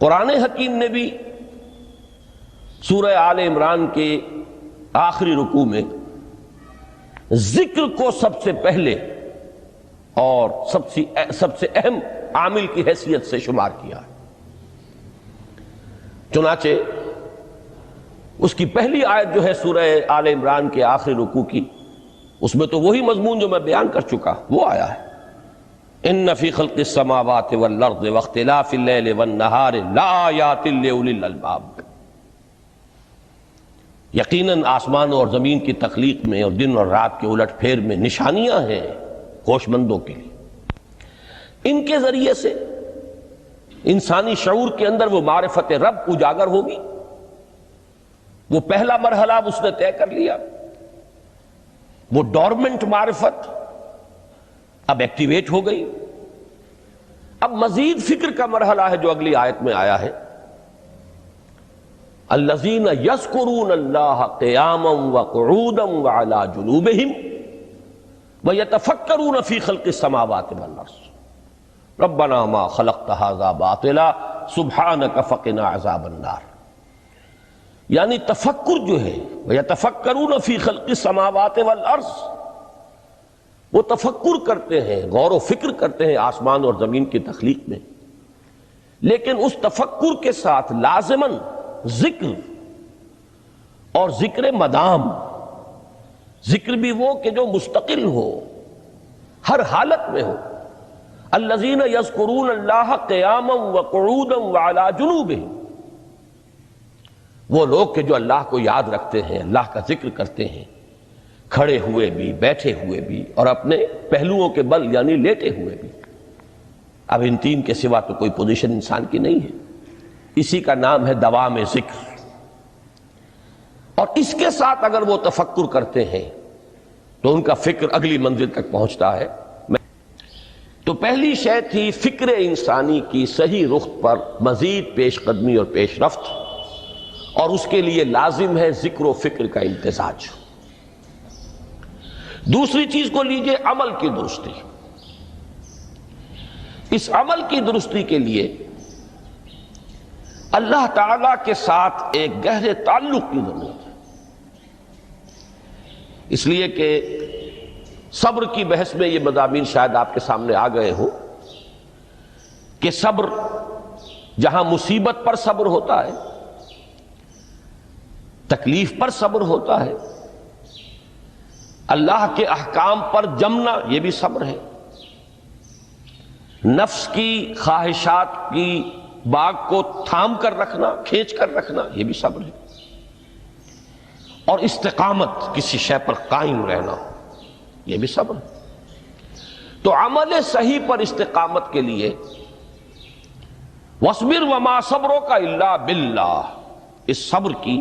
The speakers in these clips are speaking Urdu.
قرآن حکیم نے بھی سورہ آل عمران کے آخری رکوع میں ذکر کو سب سے پہلے اور سب سے اہم عامل کی حیثیت سے شمار کیا ہے۔ چنانچہ اس کی پہلی آیت جو ہے سورہ آل عمران کے آخری رکوع کی، اس میں تو وہی مضمون جو میں بیان کر چکا وہ آیا ہے، ان فی خلق السماوات والارض واختلاف اللیل والنہار لآیات لأولی الالباب۔ یقیناً آسمان اور زمین کی تخلیق میں اور دن اور رات کے الٹ پھیر میں نشانیاں ہیں ہوش مندوں کے لیے۔ ان کے ذریعے سے انسانی شعور کے اندر وہ معرفت رب اجاگر ہوگی۔ وہ پہلا مرحلہ اس نے طے کر لیا، وہ ڈورمنٹ معرفت اب ایکٹیویٹ ہو گئی۔ اب مزید فکر کا مرحلہ ہے جو اگلی آیت میں آیا ہے، الذین یذکرون اللہ قیاما وقعودا وعلی جنوبہم ویتفکرون فی خلق السماوات والارض ربنا ما خلقت ھذا باطلا سبحانک فقنا عذاب النار۔ یعنی تفکر جو ہے ویتفکرون فی خلق السماوات والارض، وہ تفکر کرتے ہیں، غور و فکر کرتے ہیں آسمان اور زمین کی تخلیق میں، لیکن اس تفکر کے ساتھ لازماً ذکر اور ذکر مدام، ذکر بھی وہ کہ جو مستقل ہو، ہر حالت میں ہو۔ الذین یذکرون اللہ قیاما وقعودا وعلی جنوبہم، وہ لوگ کہ جو اللہ کو یاد رکھتے ہیں، اللہ کا ذکر کرتے ہیں، کھڑے ہوئے بھی، بیٹھے ہوئے بھی، اور اپنے پہلوؤں کے بل یعنی لیٹے ہوئے بھی۔ اب ان تین کے سوا تو کوئی پوزیشن انسان کی نہیں ہے، اسی کا نام ہے دوام ذکر۔ اور اس کے ساتھ اگر وہ تفکر کرتے ہیں تو ان کا فکر اگلی منزل تک پہنچتا ہے۔ تو پہلی شے تھی فکر انسانی کی صحیح رخ پر مزید پیش قدمی اور پیش رفت، اور اس کے لیے لازم ہے ذکر و فکر کا امتزاج۔ دوسری چیز کو لیجئے عمل کی درستی۔ اس عمل کی درستی کے لیے اللہ تعالی کے ساتھ ایک گہرے تعلق کی ضرورت ہے، اس لیے کہ صبر کی بحث میں یہ مضامین شاید آپ کے سامنے آ گئے ہوں کہ صبر، جہاں مصیبت پر صبر ہوتا ہے، تکلیف پر صبر ہوتا ہے، اللہ کے احکام پر جمنا یہ بھی صبر ہے، نفس کی خواہشات کی باغ کو تھام کر رکھنا، کھینچ کر رکھنا یہ بھی صبر ہے، اور استقامت کسی شے پر قائم رہنا یہ بھی صبر ہے۔ تو عمل صحیح پر استقامت کے لیے وَاصْبِرْ وَمَا صَبْرُكَ إِلَّا بِاللَّهِ، اس صبر کی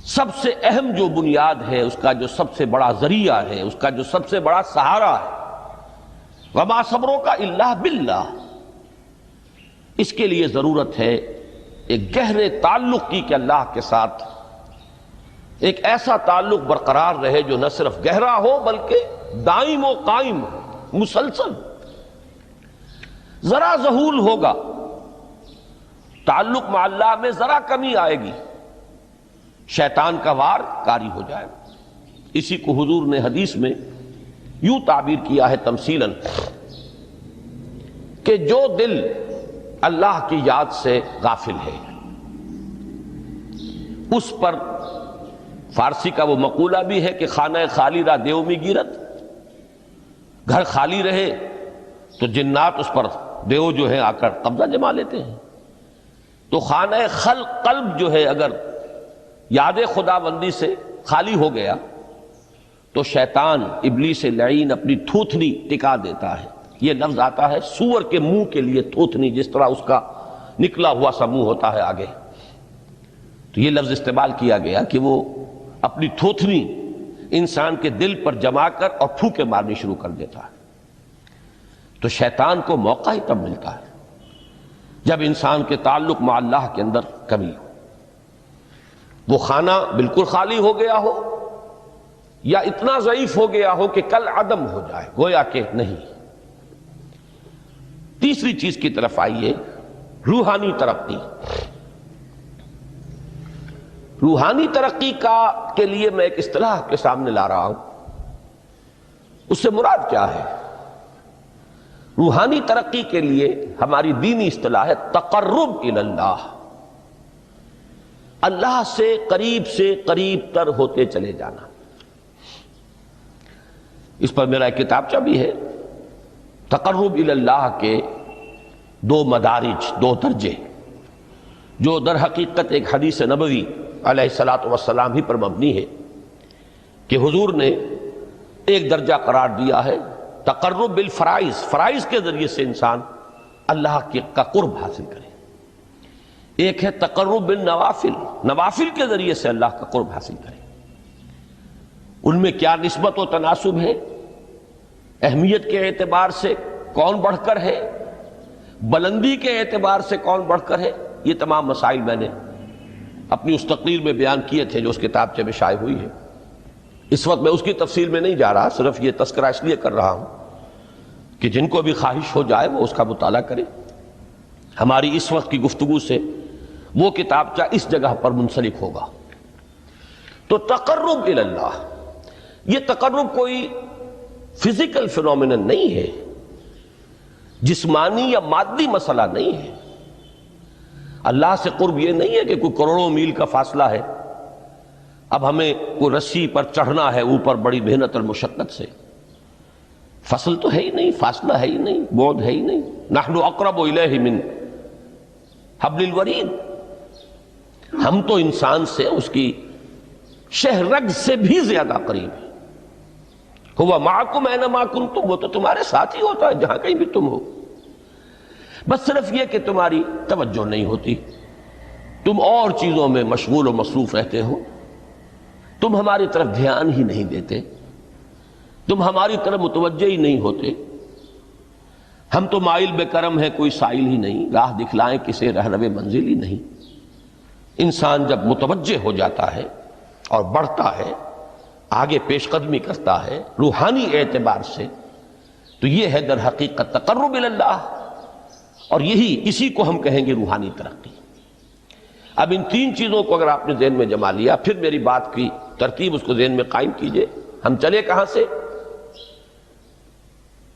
سب سے اہم جو بنیاد ہے، اس کا جو سب سے بڑا ذریعہ ہے، اس کا جو سب سے بڑا سہارا ہے، وَمَا صَبْرُكَ إِلَّا بِاللَّهِ، اس کے لیے ضرورت ہے ایک گہرے تعلق کی کہ اللہ کے ساتھ ایک ایسا تعلق برقرار رہے جو نہ صرف گہرا ہو بلکہ دائم و قائم ہو، مسلسل۔ ذرا ظہول ہوگا تعلق مع اللہ میں، ذرا کمی آئے گی، شیطان کا وار کاری ہو جائے گا۔ اسی کو حضور نے حدیث میں یوں تعبیر کیا ہے تمثیلاً کہ جو دل اللہ کی یاد سے غافل ہے، اس پر فارسی کا وہ مقولہ بھی ہے کہ خانہ خالی را دیو می گیرت، گھر خالی رہے تو جنات اس پر دیو جو ہے آ کر قبضہ جما لیتے ہیں۔ تو خانہ قلب جو ہے اگر یاد خدا بندی سے خالی ہو گیا تو شیطان ابلیس لعین اپنی تھوتنی ٹکا دیتا ہے۔ یہ لفظ آتا ہے سور کے منہ کے لیے تھوتنی، جس طرح اس کا نکلا ہوا سا منہ ہوتا ہے آگے، تو یہ لفظ استعمال کیا گیا کہ وہ اپنی تھوتنی انسان کے دل پر جما کر اور پھوکے مارنی شروع کر دیتا ہے۔ تو شیطان کو موقع ہی تب ملتا ہے جب انسان کے تعلق مع اللہ کے اندر کمی ہو، وہ خانہ بالکل خالی ہو گیا ہو یا اتنا ضعیف ہو گیا ہو کہ کل عدم ہو جائے، گویا کہ نہیں۔ تیسری چیز کی طرف آئیے روحانی ترقی، روحانی ترقی کے لیے میں ایک اصطلاح کے سامنے لا رہا ہوں. اس سے مراد کیا ہے؟ روحانی ترقی کے لیے ہماری دینی اصطلاح ہے تقرب الی اللہ، اللہ سے قریب تر ہوتے چلے جانا. اس پر میرا ایک کتابچہ بھی ہے. تقرب الی اللہ کے دو مدارج، دو درجے، جو در حقیقت ایک حدیث نبوی علیہ الصلاۃ والسلام ہی پر مبنی ہے کہ حضور نے ایک درجہ قرار دیا ہے تقرب بالفرائض، فرائض کے ذریعے سے انسان اللہ کا قرب حاصل کرے. ایک ہے تقرب بالنوافل، نوافل کے ذریعے سے اللہ کا قرب حاصل کرے. ان میں کیا نسبت و تناسب ہے؟ اہمیت کے اعتبار سے کون بڑھ کر ہے؟ بلندی کے اعتبار سے کون بڑھ کر ہے؟ یہ تمام مسائل میں نے اپنی اس تقریر میں بیان کیے تھے جو اس کتابچے میں شائع ہوئی ہے. اس وقت میں اس کی تفصیل میں نہیں جا رہا، صرف یہ تذکرہ اس لیے کر رہا ہوں کہ جن کو بھی خواہش ہو جائے وہ اس کا مطالعہ کرے. ہماری اس وقت کی گفتگو سے وہ کتابچہ اس جگہ پر منسلک ہوگا. تو تقرب الی اللہ، یہ تقرب کوئی فزیکل فینومینن نہیں ہے، جسمانی یا مادی مسئلہ نہیں ہے. اللہ سے قرب یہ نہیں ہے کہ کوئی کروڑوں میل کا فاصلہ ہے، اب ہمیں کوئی رسی پر چڑھنا ہے اوپر بڑی محنت اور مشقت سے. فصل تو ہے ہی نہیں، فاصلہ ہے ہی نہیں، بعد ہے ہی نہیں. نحن اقرب الیہ من حبل الورید، ہم تو انسان سے اس کی شہرگ سے بھی زیادہ قریب ہیں. ہوا معکم اینما کنتم، وہ تو تمہارے ساتھ ہی ہوتا ہے جہاں کہیں بھی تم ہو. بس صرف یہ کہ تمہاری توجہ نہیں ہوتی، تم اور چیزوں میں مشغول و مصروف رہتے ہو، تم ہماری طرف دھیان ہی نہیں دیتے، تم ہماری طرف متوجہ ہی نہیں ہوتے. ہم تو مائل بے کرم ہے، کوئی سائل ہی نہیں، راہ دکھلائیں کسے رہنو منزل ہی نہیں. انسان جب متوجہ ہو جاتا ہے اور بڑھتا ہے، آگے پیش قدمی کرتا ہے روحانی اعتبار سے، تو یہ ہے در حقیقت تقرب الی اللہ، اور اسی کو ہم کہیں گے روحانی ترقی. اب ان تین چیزوں کو اگر آپ نے ذہن میں جما لیا، پھر میری بات کی ترتیب اس کو ذہن میں قائم کیجئے. ہم چلے کہاں سے؟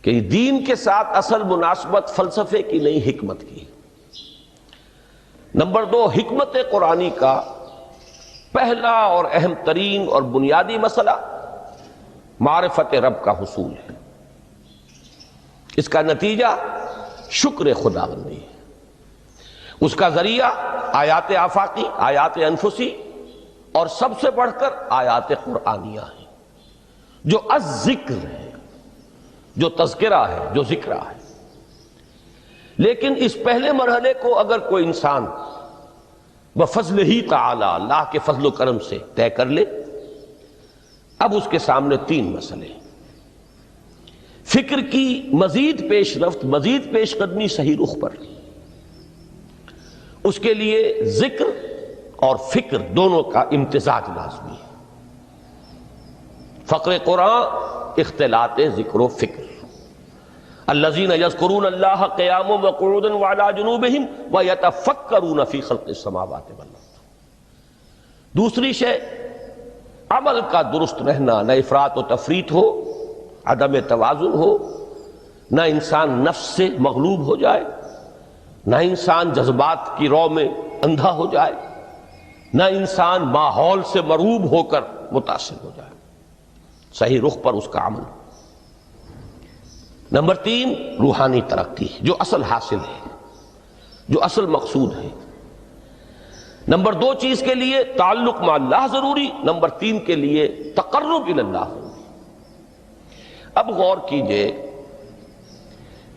کہ دین کے ساتھ اصل مناسبت فلسفے کی نہیں، حکمت کی. نمبر 2، حکمت قرآنی کا پہلا اور اہم ترین اور بنیادی مسئلہ معرفت رب کا حصول ہے. اس کا نتیجہ شکر خداوندی ہے. اس کا ذریعہ آیات آفاقی، آیات انفسی، اور سب سے بڑھ کر آیات قرآنیہ ہیں جو الذکر ہے، جو تذکرہ ہے، جو ذکرہ ہے. لیکن اس پہلے مرحلے کو اگر کوئی انسان بفضل ہی تعالی، اللہ کے فضل و کرم سے طے کر لے، اب اس کے سامنے تین مسئلے. فکر کی مزید پیش رفت، مزید پیش قدمی صحیح رخ پر، اس کے لیے ذکر اور فکر دونوں کا امتزاج لازمی ہے. فقر قرآن اختلاط ذکر و فکر. الذین یذکرون اللہ قیاما وقعودا وعلی جنوبہم ویتفکرون فی خلق السماوات والارض. دوسری شے عمل کا درست رہنا، نہ افراط و تفریط ہو، عدم توازن ہو، نہ انسان نفس سے مغلوب ہو جائے، نہ انسان جذبات کی رو میں اندھا ہو جائے، نہ انسان ماحول سے مرعوب ہو کر متاثر ہو جائے. صحیح رخ پر اس کا عمل. نمبر 3، روحانی ترقی، جو اصل حاصل ہے، جو اصل مقصود ہے. نمبر 2 چیز کے لیے تعلق مع اللہ ضروری، نمبر 3 کے لیے تقرب الی اللہ ضروری. اب غور کیجئے،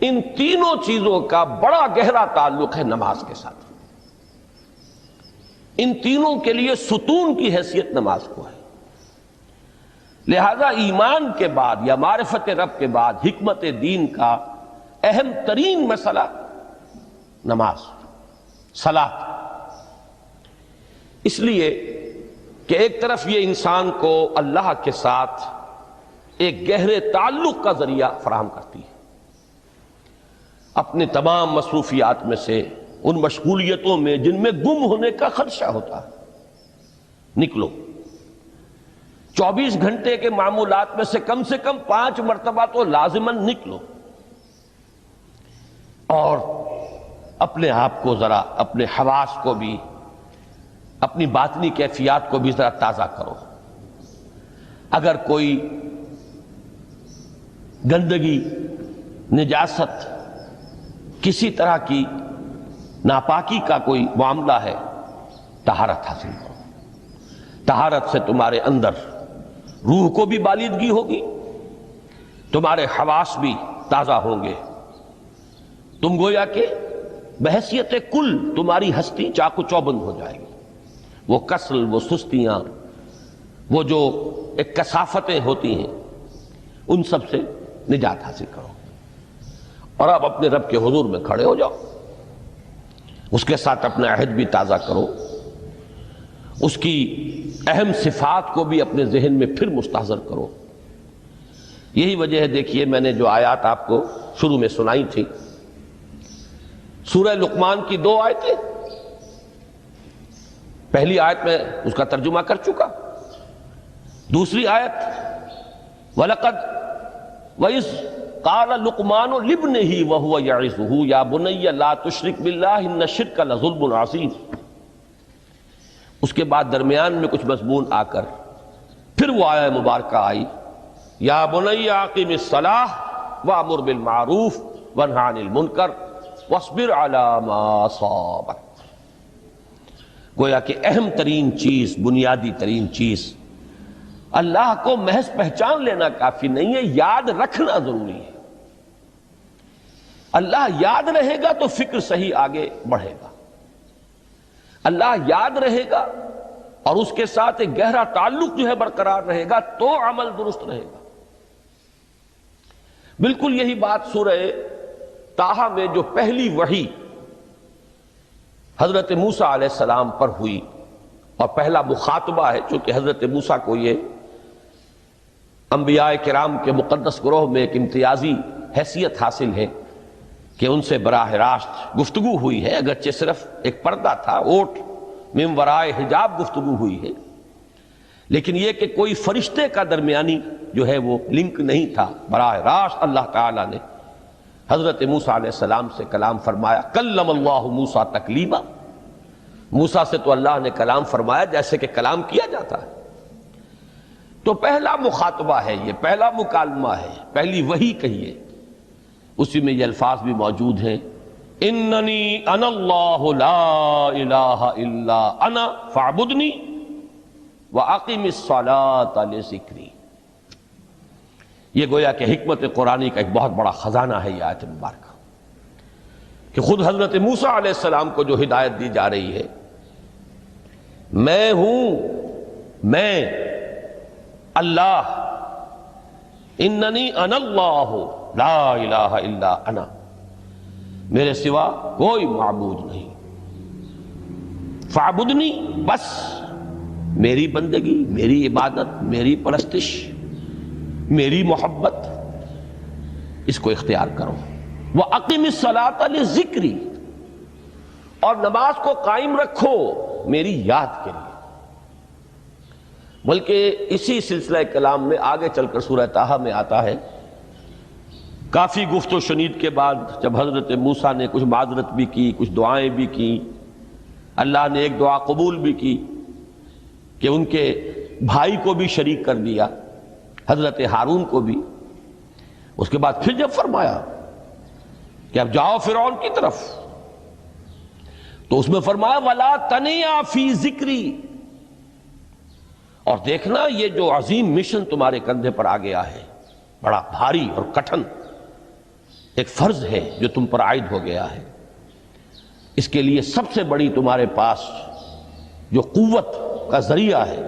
ان تینوں چیزوں کا بڑا گہرا تعلق ہے نماز کے ساتھ. ان تینوں کے لیے ستون کی حیثیت نماز کو ہے. لہذا ایمان کے بعد یا معرفت رب کے بعد حکمت دین کا اہم ترین مسئلہ نماز، صلاۃ. اس لیے کہ ایک طرف یہ انسان کو اللہ کے ساتھ ایک گہرے تعلق کا ذریعہ فراہم کرتی ہے. اپنے تمام مصروفیات میں سے ان مشغولیتوں میں جن میں گم ہونے کا خدشہ ہوتا ہے، نکلو۔ 24 گھنٹے کے معمولات میں سے کم 5 مرتبہ تو لازماً نکلو، اور اپنے آپ کو ذرا، اپنے حواس کو بھی، اپنی باطنی کیفیات کو بھی ذرا تازہ کرو۔ اگر کوئی گندگی، نجاست، کسی طرح کی ناپاکی کا کوئی معاملہ ہے، طہارت حاصل کرو۔ طہارت سے تمہارے اندر روح کو بھی بالیدگی ہوگی، تمہارے حواس بھی تازہ ہوں گے، تم گویا کہ بحیثیت کل تمہاری ہستی چاق و چوبند ہو جائے گی۔ وہ کسل، وہ سستیاں، وہ جو ایک کثافتیں ہوتی ہیں، ان سب سے نجات حاصل کرو، اور اب اپنے رب کے حضور میں کھڑے ہو جاؤ، اس کے ساتھ اپنا عہد بھی تازہ کرو، اس کی اہم صفات کو بھی اپنے ذہن میں پھر مستحضر کرو۔ یہی وجہ ہے، دیکھیے میں نے جو آیات آپ کو شروع میں سنائی تھی، سورہ لقمان کی 2 آیتیں، پہلی آیت میں اس کا ترجمہ کر چکا، دوسری آیت وَلَقَدْ وَإِذْ قَالَ لُقْمَانُ لِابْنِهِ وَهُوَ يَعِظُهُ يَا بُنَيَّ لَا تُشْرِكْ بِاللَّهِ إِنَّ الشِّرْكَ لَظُلْمٌ عَظِيمٌ۔ اس کے بعد درمیان میں کچھ مضمون آ کر پھر وہ آیہ مبارکہ آئی، یا بنی اقم الصلاۃ وامر بالمعروف وانہ عن المنکر واصبر علی ما اصابک۔ گویا کہ اہم ترین چیز، بنیادی ترین چیز، اللہ کو محض پہچان لینا کافی نہیں ہے، یاد رکھنا ضروری ہے۔ اللہ یاد رہے گا تو فکر صحیح آگے بڑھے گا، اللہ یاد رہے گا اور اس کے ساتھ ایک گہرا تعلق جو ہے برقرار رہے گا تو عمل درست رہے گا۔ بالکل یہی بات سورہ طٰہٰ میں جو پہلی وحی حضرت موسیٰ علیہ السلام پر ہوئی، اور پہلا مخاطبہ ہے، چونکہ حضرت موسیٰ کو یہ انبیاء کرام کے مقدس گروہ میں ایک امتیازی حیثیت حاصل ہے کہ ان سے براہ راست گفتگو ہوئی ہے، اگرچہ صرف ایک پردہ تھا، اوٹ من ورائے حجاب گفتگو ہوئی ہے، لیکن یہ کہ کوئی فرشتے کا درمیانی جو ہے وہ لنک نہیں تھا، براہ راست اللہ تعالیٰ نے حضرت موسیٰ علیہ السلام سے کلام فرمایا۔ کلم اللہ موسیٰ تکلیما، موسیٰ سے تو اللہ نے کلام فرمایا جیسے کہ کلام کیا جاتا ہے۔ تو پہلا مخاطبہ ہے، یہ پہلا مکالمہ ہے، پہلی وحی کہیے، اسی میں یہ الفاظ بھی موجود ہیں، اننی انا اللہ لا الہ الا انا فاعبدنی واقم الصلاۃ لذکری۔ یہ گویا کہ حکمت قرآنی کا ایک بہت بڑا خزانہ ہے یہ آیت مبارکہ، کہ خود حضرت موسیٰ علیہ السلام کو جو ہدایت دی جا رہی ہے، میں ہوں، میں اللہ، اننی انا اللہ لا الہ الا انا، میرے سوا کوئی معبود نہیں، فاعبدنی، بس میری بندگی، میری عبادت، میری پرستش، میری محبت، اس کو اختیار کرو۔ وَأَقِمِ الصَّلَاةَ لِذِكْرِي، اور نماز کو قائم رکھو میری یاد کے لیے۔ بلکہ اسی سلسلہ کلام میں آگے چل کر سورہ طٰہٰ میں آتا ہے، کافی گفت و شنید کے بعد جب حضرت موسیٰ نے کچھ معذرت بھی کی، کچھ دعائیں بھی کی، اللہ نے ایک دعا قبول بھی کی کہ ان کے بھائی کو بھی شریک کر دیا، حضرت ہارون کو بھی۔ اس کے بعد پھر جب فرمایا کہ اب جاؤ فرعون کی طرف، تو اس میں فرمایا وَلَا تَنِيَا فِي ذِكْرِي، اور دیکھنا یہ جو عظیم مشن تمہارے کندھے پر آ گیا ہے، بڑا بھاری اور کٹھن ایک فرض ہے جو تم پر عائد ہو گیا ہے، اس کے لیے سب سے بڑی تمہارے پاس جو قوت کا ذریعہ ہے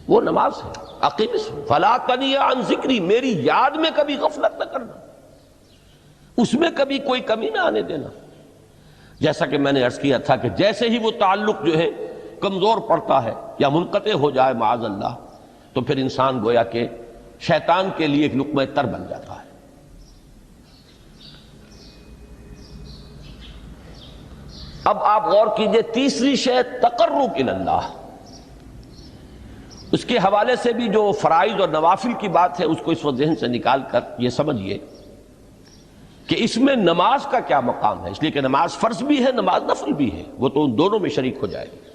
وہ نماز ہے۔ اقیم فلا تنیا عن ذکری، میری یاد میں کبھی غفلت نہ کرنا، اس میں کبھی کوئی کمی نہ آنے دینا۔ جیسا کہ میں نے عرض کیا تھا کہ جیسے ہی وہ تعلق جو ہے کمزور پڑتا ہے یا منقطع ہو جائے معاذ اللہ، تو پھر انسان گویا کہ شیطان کے لیے ایک لقمہ تر بن جاتا ہے۔ اب آپ غور کیجئے، تیسری شے تقرب الی اللہ، اس کے حوالے سے بھی جو فرائض اور نوافل کی بات ہے اس کو اس وقت ذہن سے نکال کر یہ سمجھیے کہ اس میں نماز کا کیا مقام ہے، اس لیے کہ نماز فرض بھی ہے، نماز نفل بھی ہے، وہ تو ان دونوں میں شریک ہو جائے گی۔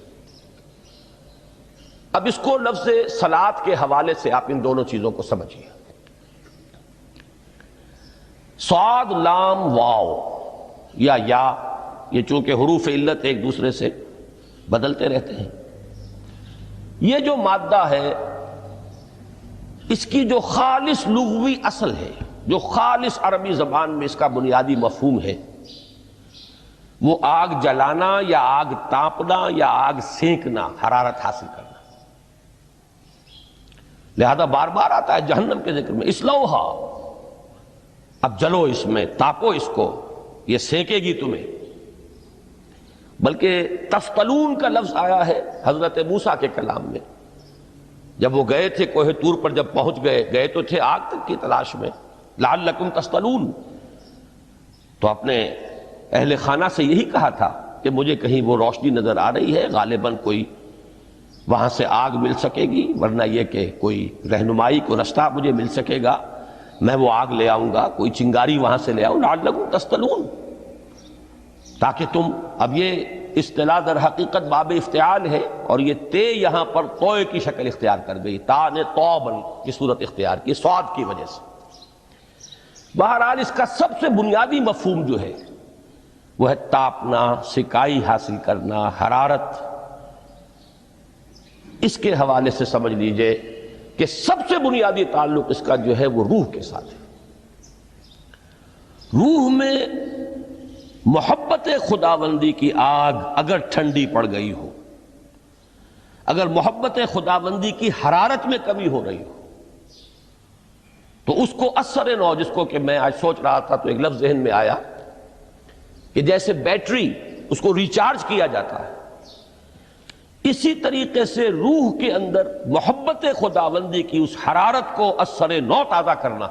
اب اس کو لفظ صلاۃ کے حوالے سے آپ ان دونوں چیزوں کو سمجھیے۔ صاد لام واو یا یہ چونکہ حروف علت ایک دوسرے سے بدلتے رہتے ہیں، یہ جو مادہ ہے اس کی جو خالص لغوی اصل ہے، جو خالص عربی زبان میں اس کا بنیادی مفہوم ہے، وہ آگ جلانا یا آگ تاپنا یا آگ سینکنا، حرارت حاصل کرنا۔ لہذا بار بار آتا ہے جہنم کے ذکر میں، اسلوہا، اب جلو اس میں، تاپو اس کو، یہ سینکے گی تمہیں۔ بلکہ تفتلون کا لفظ آیا ہے حضرت موسیٰ کے کلام میں، جب وہ گئے تھے کوہ طور پر، جب پہنچ گئے تو تھے آگ تک کی تلاش میں، لعلکم تفتلون، تو اپنے اہل خانہ سے یہی کہا تھا کہ مجھے کہیں وہ روشنی نظر آ رہی ہے، غالباً کوئی وہاں سے آگ مل سکے گی، ورنہ یہ کہ کوئی رہنمائی کو رستہ مجھے مل سکے گا، میں وہ آگ لے آؤں گا، کوئی چنگاری وہاں سے لے آؤں، لعلکم تفتلون، تاکہ تم، اب یہ اصطلاح در حقیقت باب افتعال ہے، اور یہ تے یہاں پر توئے کی شکل اختیار کر گئی، تا نے توبن کی صورت اختیار کی صاد کی وجہ سے۔ بہرحال اس کا سب سے بنیادی مفہوم جو ہے وہ ہے تاپنا، سکائی حاصل کرنا، حرارت۔ اس کے حوالے سے سمجھ لیجئے کہ سب سے بنیادی تعلق اس کا جو ہے وہ روح کے ساتھ ہے۔ روح میں محبت خداوندی کی آگ اگر ٹھنڈی پڑ گئی ہو، اگر محبت خداوندی کی حرارت میں کمی ہو رہی ہو، تو اس کو اثر نو، جس کو کہ میں آج سوچ رہا تھا تو ایک لفظ ذہن میں آیا کہ جیسے بیٹری اس کو ریچارج کیا جاتا ہے، اسی طریقے سے روح کے اندر محبت خداوندی کی اس حرارت کو اثر نو تازہ کرنا،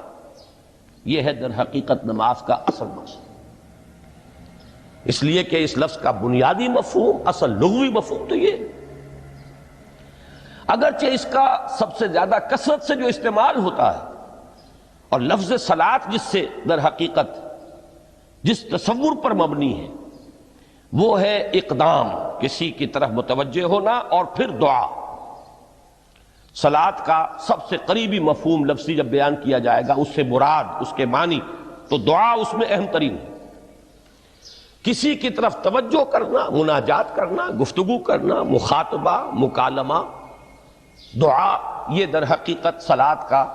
یہ ہے در حقیقت نماز کا اصل مقصد۔ اس لیے کہ اس لفظ کا بنیادی مفہوم، اصل لغوی مفہوم تو یہ، اگرچہ اس کا سب سے زیادہ کثرت سے جو استعمال ہوتا ہے، اور لفظ صلاۃ جس سے در حقیقت جس تصور پر مبنی ہے وہ ہے اقدام، کسی کی طرف متوجہ ہونا اور پھر دعا۔ صلاۃ کا سب سے قریبی مفہوم لفظی جب بیان کیا جائے گا، اس سے مراد، اس کے معنی، تو دعا اس میں اہم ترین ہے۔ کسی کی طرف توجہ کرنا، مناجات کرنا، گفتگو کرنا، مخاطبہ، مکالمہ، دعا، یہ در حقیقت صلاۃ کا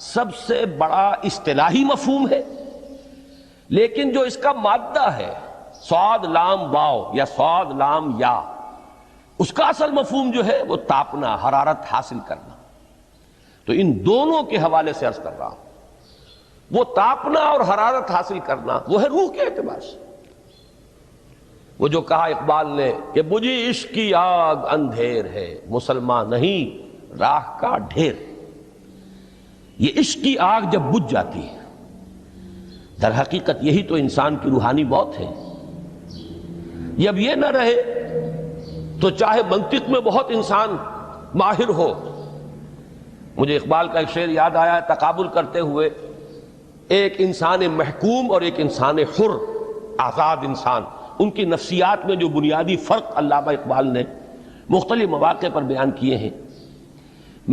سب سے بڑا اصطلاحی مفہوم ہے۔ لیکن جو اس کا مادہ ہے، صاد لام واو یا صاد لام یا، اس کا اصل مفہوم جو ہے وہ تاپنا، حرارت حاصل کرنا۔ تو ان دونوں کے حوالے سے عرض کر رہا ہوں، وہ تاپنا اور حرارت حاصل کرنا وہ ہے روح کے اعتبار سے۔ وہ جو کہا اقبال نے کہ بجھی عشق کی آگ اندھیر ہے، مسلمان نہیں راہ کا ڈھیر۔ یہ عشق کی آگ جب بجھ جاتی ہے، در حقیقت یہی تو انسان کی روحانی موت ہے۔ جب یہ نہ رہے تو چاہے منطق میں بہت انسان ماہر ہو، مجھے اقبال کا ایک شعر یاد آیا ہے تقابل کرتے ہوئے، ایک انسان محکوم اور ایک انسان حر، آزاد انسان، ان کی نفسیات میں جو بنیادی فرق علامہ اقبال نے مختلف مواقع پر بیان کیے ہیں۔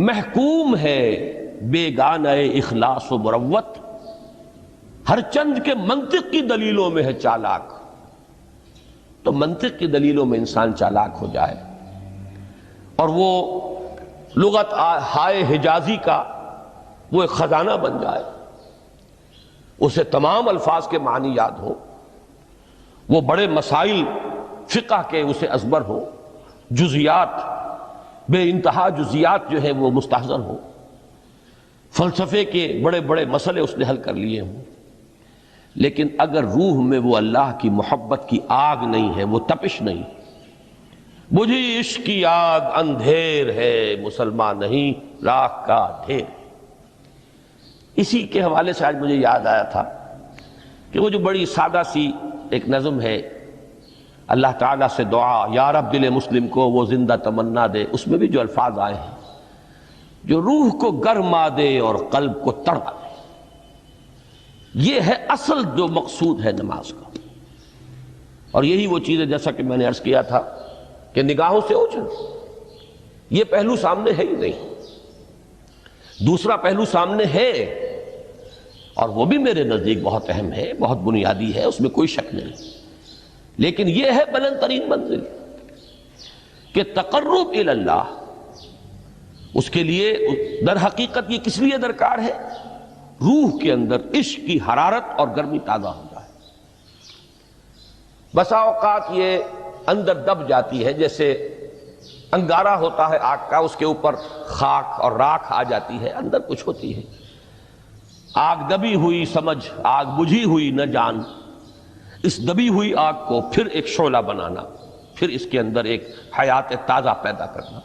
محکوم ہے بیگانہ اخلاص و مروت، ہر چند کے منطق کی دلیلوں میں ہے چالاک۔ تو منطق کی دلیلوں میں انسان چالاک ہو جائے اور وہ لغت ہائے حجازی کا وہ ایک خزانہ بن جائے، اسے تمام الفاظ کے معنی یاد ہو، وہ بڑے مسائل فقہ کے اسے ازبر ہو، جزیات، بے انتہا جزیات جو ہیں وہ مستحضر ہو، فلسفے کے بڑے بڑے مسئلے اس نے حل کر لیے ہوں، لیکن اگر روح میں وہ اللہ کی محبت کی آگ نہیں ہے، وہ تپش نہیں، بجھی عشق کی آگ اندھیر ہے، مسلمان نہیں راہ کا ڈھیر۔ اسی کے حوالے سے آج مجھے یاد آیا تھا کہ وہ جو بڑی سادہ سی ایک نظم ہے، اللہ تعالیٰ سے دعا، یا رب دل مسلم کو وہ زندہ تمنا دے، اس میں بھی جو الفاظ آئے ہیں جو روح کو گرما دے اور قلب کو تڑپا دے، یہ ہے اصل جو مقصود ہے نماز کا۔ اور یہی وہ چیز ہے جیسا کہ میں نے عرض کیا تھا کہ نگاہوں سے اوجھل، یہ پہلو سامنے ہے ہی نہیں، دوسرا پہلو سامنے ہے اور وہ بھی میرے نزدیک بہت اہم ہے، بہت بنیادی ہے، اس میں کوئی شک نہیں، لیکن یہ ہے بلند ترین منزل کہ تقرب الی اللہ، اس کے لیے در حقیقت یہ کس لیے درکار ہے؟ روح کے اندر عشق کی حرارت اور گرمی تازہ ہو جائے۔ بسا اوقات یہ اندر دب جاتی ہے، جیسے انگارہ ہوتا ہے آگ کا، اس کے اوپر خاک اور راکھ آ جاتی ہے، اندر کچھ ہوتی ہے، آگ دبی ہوئی سمجھ، آگ بجھی ہوئی نہ جان، اس دبی ہوئی آگ کو پھر ایک شعلہ بنانا، پھر اس کے اندر ایک حیات تازہ پیدا کرنا،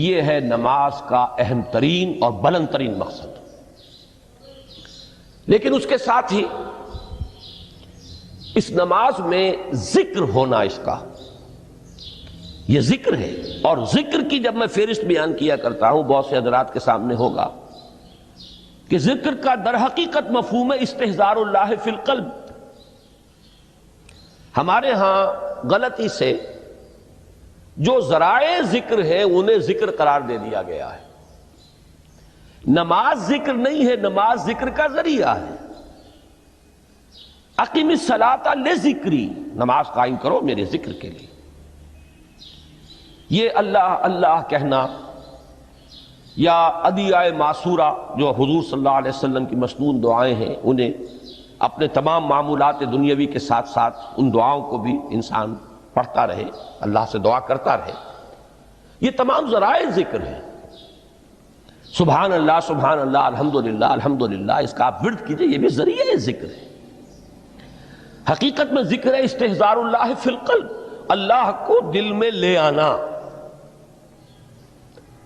یہ ہے نماز کا اہم ترین اور بلند ترین مقصد۔ لیکن اس کے ساتھ ہی اس نماز میں ذکر ہونا، اس کا یہ ذکر ہے، اور ذکر کی جب میں فہرست بیان کیا کرتا ہوں بہت سے حضرات کے سامنے ہوگا کہ ذکر کا در حقیقت مفہوم ہے استحضار اللہ فی القلب۔ ہمارے ہاں غلطی سے جو ذرائع ذکر ہے انہیں ذکر قرار دے دیا گیا ہے۔ نماز ذکر نہیں ہے، نماز ذکر کا ذریعہ ہے۔ اقیم الصلاۃ لذکری، نماز قائم کرو میرے ذکر کے لیے۔ یہ اللہ اللہ کہنا یا ادعیہ معصورہ جو حضور صلی اللہ علیہ وسلم کی مسنون دعائیں ہیں، انہیں اپنے تمام معمولات دنیاوی کے ساتھ ساتھ ان دعاؤں کو بھی انسان پڑھتا رہے، اللہ سے دعا کرتا رہے، یہ تمام ذرائع ذکر ہیں۔ سبحان اللہ الحمدللہ الحمدللہ، اس کا آپ ورد کیجئے، یہ بھی ذریعہ ذکر ہے۔ حقیقت میں ذکر ہے استحضار اللہ فی القلب، اللہ کو دل میں لے آنا،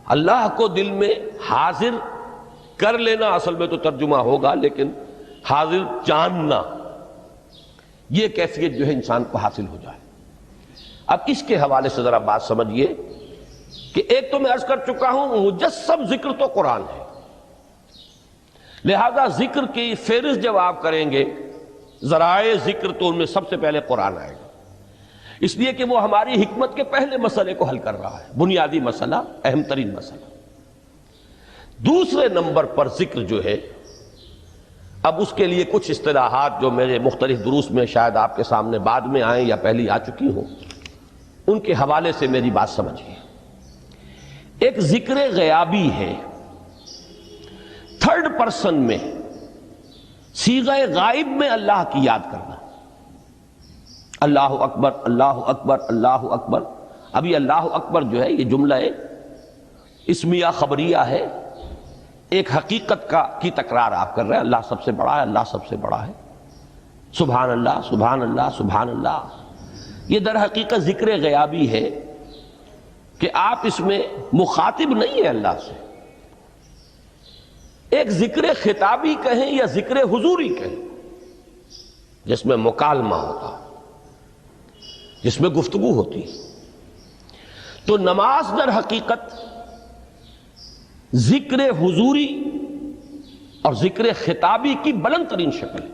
اللہ کو دل میں حاضر کر لینا، اصل میں تو ترجمہ ہوگا، لیکن حاضر جاننا، یہ کیفیت جو ہے انسان کو حاصل ہو جائے۔ اب اس کے حوالے سے ذرا بات سمجھیے کہ ایک تو میں عرض کر چکا ہوں مجسم ذکر تو قرآن ہے، لہذا ذکر کی فہرست جب آپ کریں گے ذرائع ذکر تو ان میں سب سے پہلے قرآن آئے گا، اس لیے کہ وہ ہماری حکمت کے پہلے مسئلے کو حل کر رہا ہے، بنیادی مسئلہ، اہم ترین مسئلہ۔ دوسرے نمبر پر ذکر جو ہے، اب اس کے لیے کچھ اصطلاحات جو میرے مختلف دروس میں شاید آپ کے سامنے بعد میں آئیں یا پہلی آ چکی ہوں، ان کے حوالے سے میری بات سمجھیے۔ ایک ذکر غیابی ہے، تھرڈ پرسن میں صیغہ غائب میں اللہ کی یاد کرنا، اللہ اکبر اللہ اکبر اللہ اکبر۔ اب یہ اللہ اکبر جو ہے یہ جملہ اسمیہ خبریہ ہے، ایک حقیقت کی تکرار آپ کر رہے ہیں، اللہ سب سے بڑا ہے، اللہ سب سے بڑا ہے، سبحان اللہ سبحان اللہ سبحان اللہ۔ یہ در حقیقت ذکر غیابی ہے کہ آپ اس میں مخاطب نہیں ہیں اللہ سے، ایک ذکر خطابی کہیں یا ذکر حضوری کہیں، جس میں مکالمہ ہوتا، جس میں گفتگو ہوتی۔ تو نماز در حقیقت ذکر حضوری اور ذکر خطابی کی بلند ترین شکل ہے۔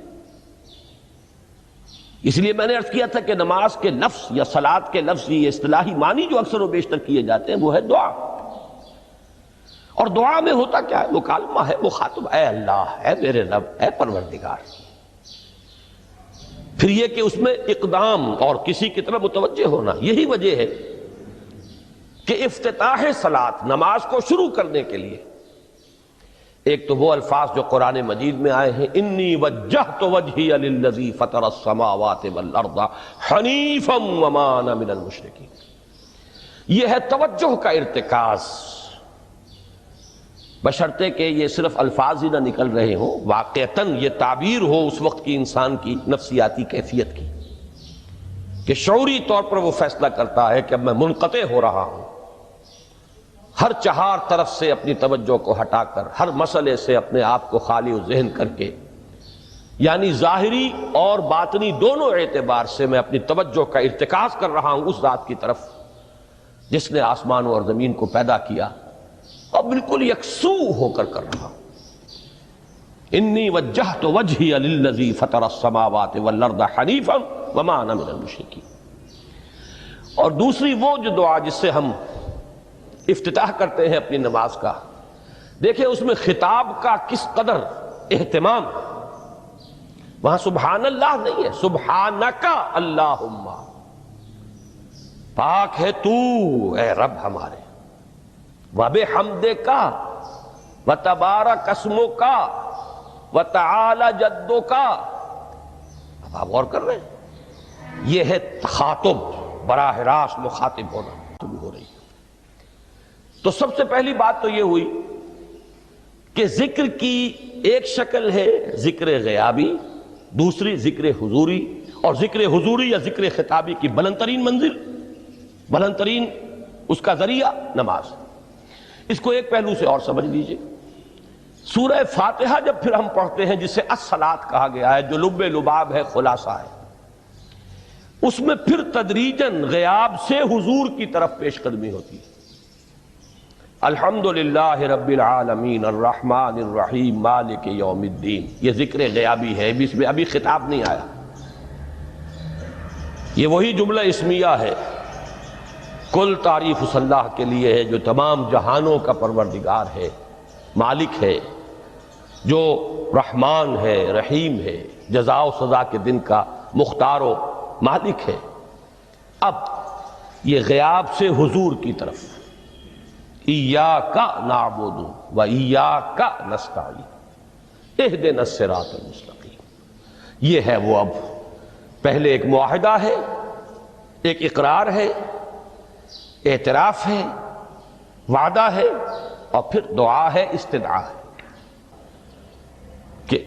اس لیے میں نے عرض کیا تھا کہ نماز کے لفظ یا صلاۃ کے لفظ، یہ اصطلاحی معنی جو اکثر و بیشتر کیے جاتے ہیں وہ ہے دعا، اور دعا میں ہوتا کیا ہے؟ مکالمہ ہے، مخاطب، اے اللہ، اے میرے رب، اے پروردگار۔ پھر یہ کہ اس میں اقدام اور کسی کی طرف متوجہ ہونا، یہی وجہ ہے کہ افتتاح صلاۃ، نماز کو شروع کرنے کے لیے ایک تو وہ الفاظ جو قرآن مجید میں آئے ہیں، انی وجہت وجہی للذی فطر السماوات والارض حنیفا وما انا من المشرکین، یہ ہے توجہ کا ارتکاز، بشرطے کہ یہ صرف الفاظ ہی نہ نکل رہے ہوں، واقعتاً یہ تعبیر ہو اس وقت کی انسان کی نفسیاتی کیفیت کی، کہ شعوری طور پر وہ فیصلہ کرتا ہے کہ اب میں منقطع ہو رہا ہوں، ہر چہار طرف سے اپنی توجہ کو ہٹا کر، ہر مسئلے سے اپنے آپ کو خالی و ذہن کر کے یعنی ظاہری اور باطنی دونوں اعتبار سے میں اپنی توجہ کا ارتکاز کر رہا ہوں اس ذات کی طرف جس نے آسمانوں اور زمین کو پیدا کیا، اور بالکل یکسو ہو کر رہا ہوں۔ انی وجہت وجہی للذی فطر السماوات والارض حنیفا وما انا من المشرکین۔ اور دوسری وہ جو دعا جس سے ہم افتتاح کرتے ہیں اپنی نماز کا، دیکھیں اس میں خطاب کا کس قدر اہتمام، وہاں سبحان اللہ نہیں ہے، سبحانک اللہم، پاک ہے تو اے رب ہمارے، وبحمدک وتبارک اسمک وتعالی جدک۔ اب آپ غور کر رہے ہیں، یہ ہے تخاطب، براہ راست مخاطب ہونا شروع ہو رہی ہے۔ تو سب سے پہلی بات تو یہ ہوئی کہ ذکر کی ایک شکل ہے ذکر غیابی، دوسری ذکر حضوری، اور ذکر حضوری یا ذکر خطابی کی بلند ترین منزل، بلند ترین اس کا ذریعہ نماز۔ اس کو ایک پہلو سے اور سمجھ لیجئے، سورہ فاتحہ جب پھر ہم پڑھتے ہیں جسے الصلاۃ کہا گیا ہے، جو لب لباب ہے، خلاصہ ہے، اس میں پھر تدریجاً غیاب سے حضور کی طرف پیش قدمی ہوتی ہے۔ الحمدللہ رب العالمین الرحمن الرحیم مالک یوم الدین، یہ ذکر غیابی ہے، اس میں ابھی خطاب نہیں آیا، یہ وہی جملہ اسمیہ ہے۔ کل تعریف اس اللہ کے لیے ہے جو تمام جہانوں کا پروردگار ہے، مالک ہے، جو رحمان ہے، رحیم ہے، جزا و سزا کے دن کا مختار و مالک ہے۔ اب یہ غیاب سے حضور کی طرف، ایاک نعبد و ایاک نستعین اہدنا الصراط المستقیم، یہ ہے وہ۔ اب پہلے ایک معاہدہ ہے، ایک اقرار ہے، اعتراف ہے، وعدہ ہے، اور پھر دعا ہے، استدعا ہے کہ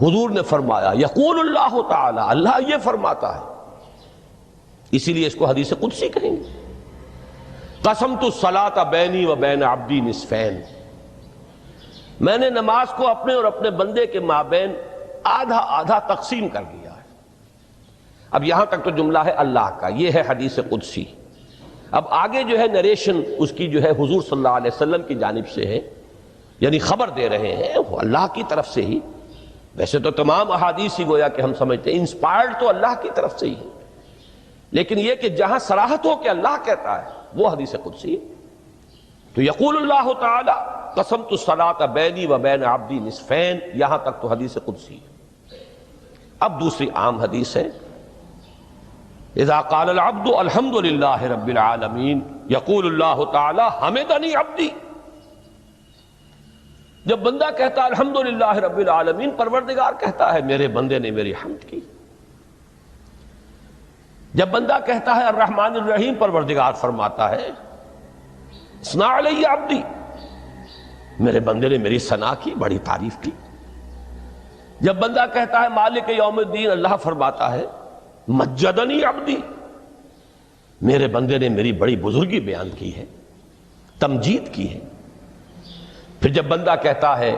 حضور نے فرمایا، یقول اللہ تعالی، اللہ یہ فرماتا ہے، اسی لیے اس کو حدیث قدسی کہیں گے، قسمت الصلاۃ بینی و بین عبدی نصفین، میں نے نماز کو اپنے اور اپنے بندے کے مابین آدھا آدھا تقسیم کر دیا ہے۔ اب یہاں تک تو جملہ ہے اللہ کا، یہ ہے حدیث قدسی۔ اب آگے جو ہے نریشن اس کی جو ہے حضور صلی اللہ علیہ وسلم کی جانب سے ہے، یعنی خبر دے رہے ہیں وہ اللہ کی طرف سے ہی۔ ویسے تو تمام احادیث ہی گویا کہ ہم سمجھتے ہیں انسپائرڈ تو اللہ کی طرف سے ہی ہے، لیکن یہ کہ جہاں صراحت ہو کہ اللہ کہتا ہے وہ حدیث قدسی ہے۔ تو یقول اللہ تعالی قسمت الصلاۃ بینی و بین عبدی نصفین، یہاں تک تو حدیث قدسی ہے۔ اب دوسری عام حدیث ہے، اذا قال العبد الحمد للہ رب العالمین یقول اللہ تعالی حمدنی عبدی، جب بندہ کہتا ہے الحمدللہ رب العالمین، پروردگار کہتا ہے میرے بندے نے میری حمد کی۔ جب بندہ کہتا ہے الرحمن الرحیم، پروردگار فرماتا ہے ثنا علی عبدی، میرے بندے نے میری ثنا کی، بڑی تعریف کی۔ جب بندہ کہتا ہے مالک یوم الدین، اللہ فرماتا ہے مجدنی عبدی، میرے بندے نے میری بڑی بزرگی بیان کی ہے، تمجید کی ہے۔ پھر جب بندہ کہتا ہے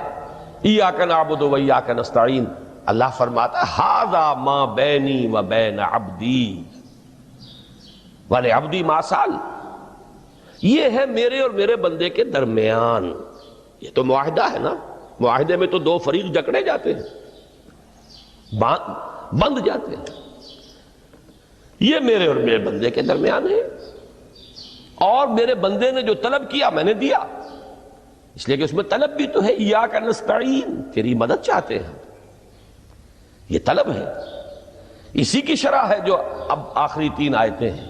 ایاک نعبد و ایاک نستعین، اللہ فرماتا ہے ھذا ما بینی و بین عبدی ولعبدی ما سأل، یہ ہے میرے اور میرے بندے کے درمیان۔ یہ تو معاہدہ ہے نا، معاہدے میں تو دو فریق جکڑے جاتے ہیں، بند جاتے ہیں، یہ میرے اور میرے بندے کے درمیان ہے، اور میرے بندے نے جو طلب کیا میں نے دیا، اس لیے کہ اس میں طلب بھی تو ہے، ایاک نستعین، تیری مدد چاہتے ہیں، یہ طلب ہے۔ اسی کی شرح ہے جو اب آخری 3 آیتیں ہیں،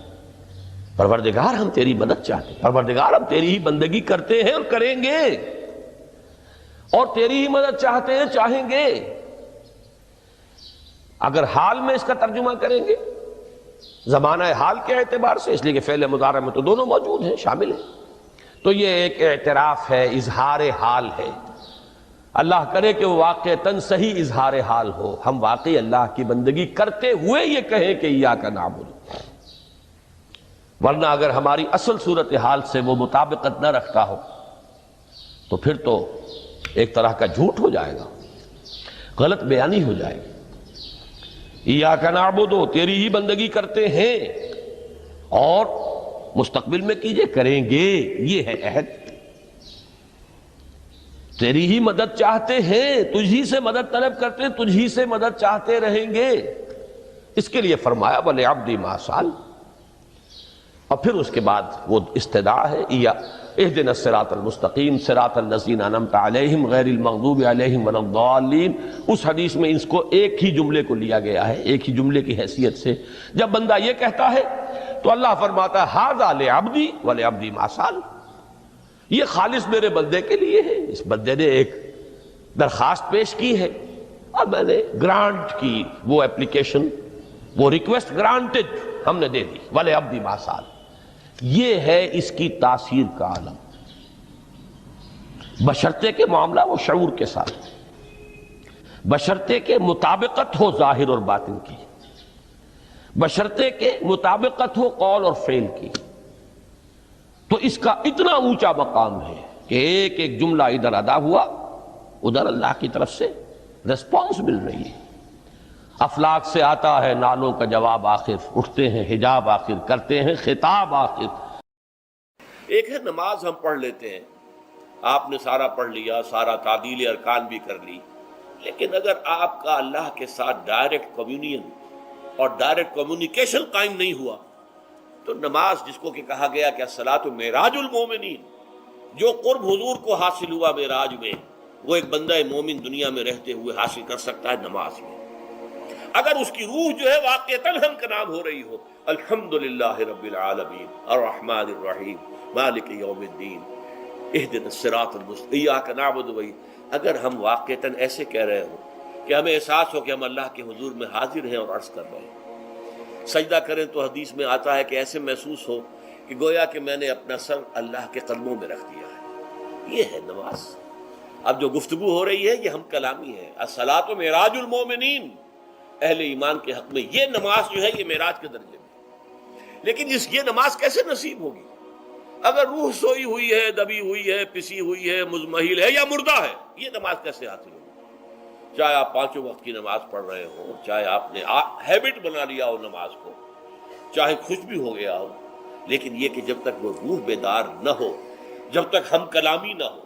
پروردگار ہم تیری مدد چاہتے ہیں، پروردگار ہم تیری ہی بندگی کرتے ہیں اور کریں گے، اور تیری ہی مدد چاہتے ہیں، چاہیں گے۔ اگر حال میں اس کا ترجمہ کریں گے، زمانہ حال کے اعتبار سے، اس لیے کہ فعل مضارع میں تو دونوں موجود ہیں، شامل ہیں، تو یہ ایک اعتراف ہے، اظہار حال ہے۔ اللہ کرے کہ وہ واقعتاً صحیح اظہار حال ہو، ہم واقعی اللہ کی بندگی کرتے ہوئے یہ کہیں کہ ایاک نعبد، ورنہ اگر ہماری اصل صورتحال سے وہ مطابقت نہ رکھتا ہو تو پھر تو ایک طرح کا جھوٹ ہو جائے گا، غلط بیانی ہو جائے گی۔ ایاک نعبد، تیری ہی بندگی کرتے ہیں، اور مستقبل میں کیجئے، کریں گے، یہ ہے عہد، تیری ہی مدد چاہتے ہیں، تجھی سے مدد طلب کرتے ہیں، تجھی سے مدد چاہتے رہیں گے۔ اس کے لیے فرمایا وَلِعَبْدِ مَا سَأَلَ، اور پھر اس کے بعد وہ استدعا ہے اهدنا الصراط المستقیم صراط الذین انعمت علیہم غیر المغضوب علیہم ولا الضالین۔ اس حدیث میں اس کو ایک ہی جملے کو لیا گیا ہے، ایک ہی جملے کی حیثیت سے۔ جب بندہ یہ کہتا ہے تو اللہ فرماتا ہے ھذا لعبدی ولعبدی ما سأل، یہ خالص میرے بندے کے لیے ہے، اس بندے نے ایک درخواست پیش کی ہے اور میں نے گرانٹ کی، وہ اپلیکیشن، وہ ریکویسٹ گرانٹڈ ہم نے دے دی، ولعبدی ما سأل۔ یہ ہے اس کی تاثیر کا عالم، بشرطے کے معاملہ وہ شعور کے ساتھ، بشرطے کے مطابقت ہو ظاہر اور باطن کی، بشرطے کے مطابقت ہو قول اور فعل کی، تو اس کا اتنا اونچا مقام ہے کہ ایک ایک جملہ ادھر ادا ہوا، ادھر اللہ کی طرف سے ریسپانس مل رہی ہے۔ افلاک سے آتا ہے نالوں کا جواب آخر، اٹھتے ہیں حجاب آخر، کرتے ہیں خطاب آخر۔ ایک ہے نماز ہم پڑھ لیتے ہیں، آپ نے سارا پڑھ لیا، سارا تعدیل ارکان بھی کر لی، لیکن اگر آپ کا اللہ کے ساتھ ڈائریکٹ کمیونین اور ڈائریکٹ کمیونیکیشن قائم نہیں ہوا تو نماز، جس کو کہ کہا گیا کہ الصلاۃ معراج المومنین، جو قرب حضور کو حاصل ہوا معراج میں، وہ ایک بندہ مومن دنیا میں رہتے ہوئے حاصل کر سکتا ہے نماز میں، اگر اس کی روح جو ہے واقعتاً ہم کا نام ہو رہی ہو، الحمدللہ رب العالمین الرحمن الرحیم مالک یوم الدین اہدنا الصراط المستقیم ایاک نعبد و اگر ہم واقعتاً ایسے کہہ رہے ہوں کہ ہمیں احساس ہو کہ ہم اللہ کے حضور میں حاضر ہیں اور عرض کر رہے ہیں، سجدہ کریں تو حدیث میں آتا ہے کہ ایسے محسوس ہو کہ گویا کہ میں نے اپنا سر اللہ کے قدموں میں رکھ دیا ہے، یہ ہے نماز۔ اب جو گفتگو ہو رہی ہے یہ ہم کلامی ہے، الصلاۃ معراج المومنین، اہل ایمان کے حق میں یہ نماز جو ہے یہ معراج کے درجے میں، لیکن یہ نماز کیسے نصیب ہوگی اگر روح سوئی ہوئی ہے، دبی ہوئی ہے، پسی ہوئی ہے، مزمحل ہے یا مردہ ہے؟ یہ نماز کیسے حاصل ہوگی؟ چاہے آپ پانچوں وقت کی نماز پڑھ رہے ہوں، چاہے آپ نے ہیبٹ بنا لیا ہو نماز کو، چاہے خوش بھی ہو گیا ہو، لیکن یہ کہ جب تک وہ روح بیدار نہ ہو، جب تک ہم کلامی نہ ہو،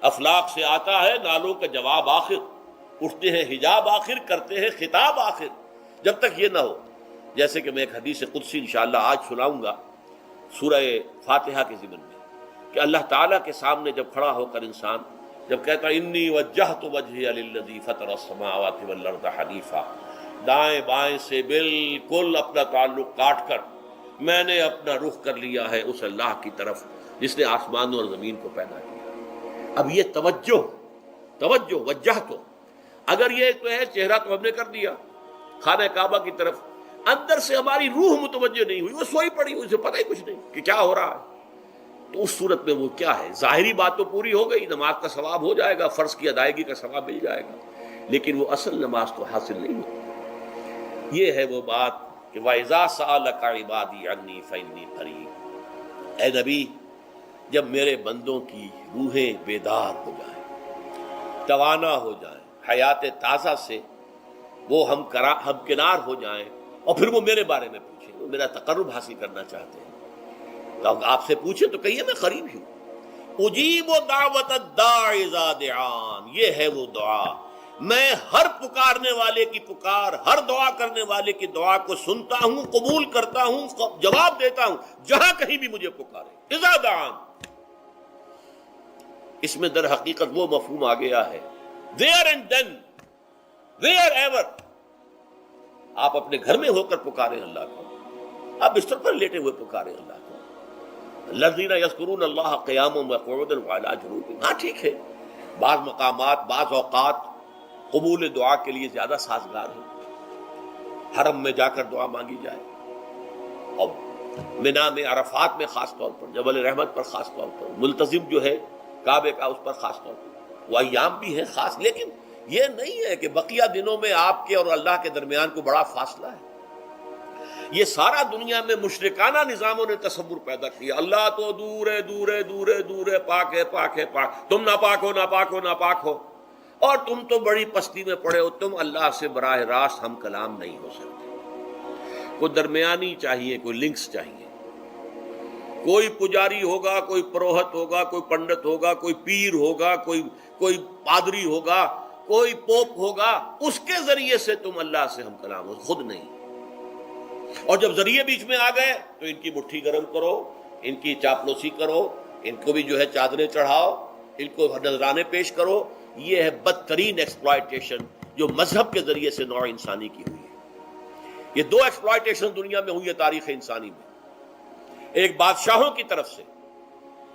افلاک سے آتا ہے نالوں کا جواب آخر، اٹھتے ہیں حجاب آخر، کرتے ہیں خطاب آخر، جب تک یہ نہ ہو، جیسے کہ میں ایک حدیث قدسی انشاءاللہ آج سناؤں گا سورہ فاتحہ کے ضمن میں، کہ اللہ تعالیٰ کے سامنے جب کھڑا ہو کر انسان جب کہتا انی وجہت وجہی للذی فطر السماوات والارض حنیفا، دائیں بائیں سے بالکل اپنا تعلق کاٹ کر میں نے اپنا رخ کر لیا ہے اس اللہ کی طرف جس نے آسمانوں اور زمین کو پیدا کیا۔ اب یہ توجہ وجہ تو اگر یہ تو ہے چہرہ تو ہم نے کر دیا خانہ کعبہ کی طرف، اندر سے ہماری روح متوجہ نہیں ہوئی، وہ سوئی پڑی ہوئی، اسے پتہ ہی کچھ نہیں کہ کیا ہو رہا ہے، تو اس صورت میں وہ کیا ہے؟ ظاہری بات تو پوری ہو گئی، نماز کا ثواب ہو جائے گا، فرض کی ادائیگی کا ثواب مل جائے گا، لیکن وہ اصل نماز تو حاصل نہیں ہوتی۔ یہ ہے وہ بات کہ وَإِذَا سَأَلَكَ عِبَادِي عَنِّي فَإِنِّي قَرِيبٌ، اے نبی جب میرے بندوں کی روحیں بیدار ہو جائیں، توانا ہو جائیں، حیات تازہ سے وہ ہم کنار ہو جائیں، اور پھر وہ میرے بارے میں پوچھیں، وہ میرا تقرب حاصل کرنا چاہتے ہیں، تو آپ سے پوچھیں تو کہیے میں قریب ہی ہوں، اجیب دعوت الداع اذا دعان، یہ ہے وہ دعا، میں ہر پکارنے والے کی پکار، ہر دعا کرنے والے کی دعا کو سنتا ہوں، قبول کرتا ہوں، جواب دیتا ہوں جہاں کہیں بھی مجھے پکارے، اذا دعان۔ اس میں در حقیقت وہ مفہوم آ گیا ہے there and then wherever، آپ اپنے گھر میں ہو کر پکاریں اللہ کو، آپ بستر پر لیٹے ہوئے پکاریں اللہ کو، الذین یذکرون اللہ قیاما وقعودا وعلی جنوبہم، ہاں ٹھیک ہے، بعض مقامات بعض اوقات قبول دعا کے لیے زیادہ سازگار ہیں، حرم میں جا کر دعا مانگی جائے، اور منا میں عرفات میں خاص طور پر، جبل رحمت پر خاص طور پر، ملتزم جو ہے کعبے کا اس پر خاص طور پر، وہ ایام بھی ہیں خاص، لیکن یہ نہیں ہے کہ بقیہ دنوں میں آپ کے اور اللہ کے درمیان کو بڑا فاصلہ ہے۔ یہ سارا دنیا میں مشرکانہ نظاموں نے تصور پیدا کیا، اللہ تو دور ہے دور ہے دور ہے دور ہے، پاک ہے پاک ہے پاک، تم ناپاک ہو ناپاک ہو ناپاک ہو، اور تم تو بڑی پستی میں پڑے ہو، تم اللہ سے براہ راست ہم کلام نہیں ہو سکتے، کوئی درمیانی چاہیے، کوئی لنکس چاہیے، کوئی پجاری ہوگا، کوئی پروہت ہوگا، کوئی پنڈت ہوگا، کوئی پیر ہوگا، کوئی پادری ہوگا، کوئی پوپ ہوگا، اس کے ذریعے سے تم اللہ سے ہم کلام ہو، خود نہیں۔ اور جب ذریعے بیچ میں آ گئے تو ان کی مٹھی گرم کرو، ان کی چاپلوسی کرو، ان کو بھی جو ہے چادریں چڑھاؤ، ان کو نذرانے پیش کرو۔ یہ ہے بدترین ایکسپلائٹیشن جو مذہب کے ذریعے سے نوع انسانی کی ہوئی ہے۔ یہ دو ایکسپلائٹیشن دنیا میں ہوئی ہے تاریخ انسانی میں، ایک بادشاہوں کی طرف سے،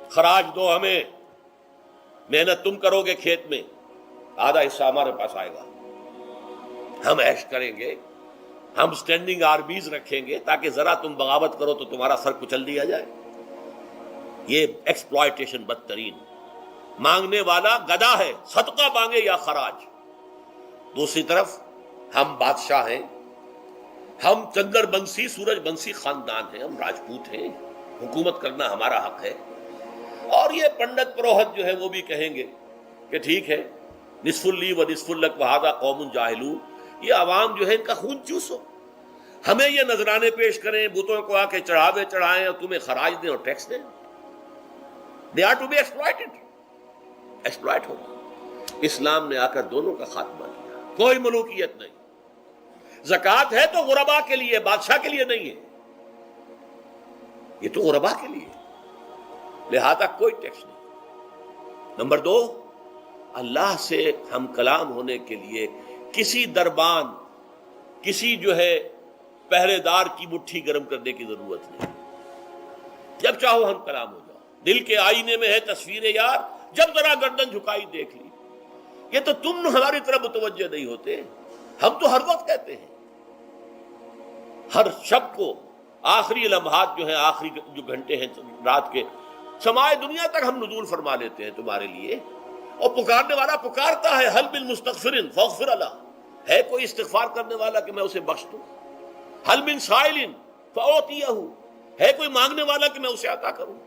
خراج دو ہمیں، محنت تم کرو گے کھیت میں، آدھا حصہ ہمارے پاس آئے گا، ہم عیش کریں گے، ہم سٹینڈنگ آرمیز رکھیں گے تاکہ ذرا تم بغاوت کرو تو تمہارا سر کچل دیا جائے۔ یہ ایکسپلائٹیشن بدترین، مانگنے والا گدھا ہے، صدقہ مانگے یا خراج۔ دوسری طرف ہم بادشاہ ہیں، ہم چندر بنسی سورج بنسی خاندان ہیں، ہم راجپوت ہیں، حکومت کرنا ہمارا حق ہے۔ اور یہ پنڈت پروہت جو ہے وہ بھی کہیں گے کہ ٹھیک ہے، نصف لی و نصف لک وہذا قوم جاہلون، یہ عوام جو ہے ان کا خون چوسو، ہمیں یہ نذرانے پیش کریں، بتوں کو آ کے چڑھاوے چڑھائیں اور تمہیں خراج دیں اور ٹیکس دیں۔ They are to be exploited، exploit ہوگا۔ اسلام نے آ کر دونوں کا خاتمہ کیا، کوئی ملوکیت نہیں۔ زکوٰۃ ہے تو غربا کے لیے، بادشاہ کے لیے نہیں ہے، یہ تو غربا کے لیے، لہذا کوئی ٹیکس نہیں۔ نمبر دو، اللہ سے ہم کلام ہونے کے لیے کسی دربان، کسی جو ہے پہرے دار کی مٹھی گرم کرنے کی ضرورت نہیں، جب چاہو ہم کلام ہو جاؤ۔ دل کے آئینے میں ہے تصویر یار، جب ذرا گردن جھکائی دیکھ لی۔ یہ تو تم ہماری طرف متوجہ نہیں ہوتے، ہم تو ہر وقت کہتے ہیں، ہر شب کو آخری لمحات جو ہیں، آخری جو گھنٹے ہیں رات کے، سمائے دنیا تک ہم نزول فرما لیتے ہیں تمہارے لیے، اور پکارنے والا پکارتا ہے، حل من مستغفر فاغفر له، ہے کوئی استغفار کرنے والا کہ میں اسے بخش دوں؟ حل من سائل فاعطیہ، ہے کوئی مانگنے والا کہ میں اسے عطا کروں؟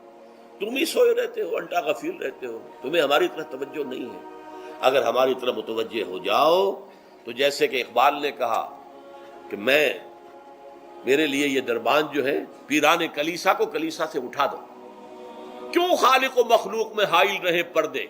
تم ہی سوئے رہتے ہو، انٹا غفیر رہتے ہو، تمہیں ہماری طرف توجہ نہیں ہے۔ اگر ہماری طرف متوجہ ہو جاؤ تو جیسے کہ اقبال نے کہا کہ میرے لیے یہ دربان جو ہے، پیران کلیسا کو کلیسا سے اٹھا دو، کیوں خالق و مخلوق میں حائل رہے پردے،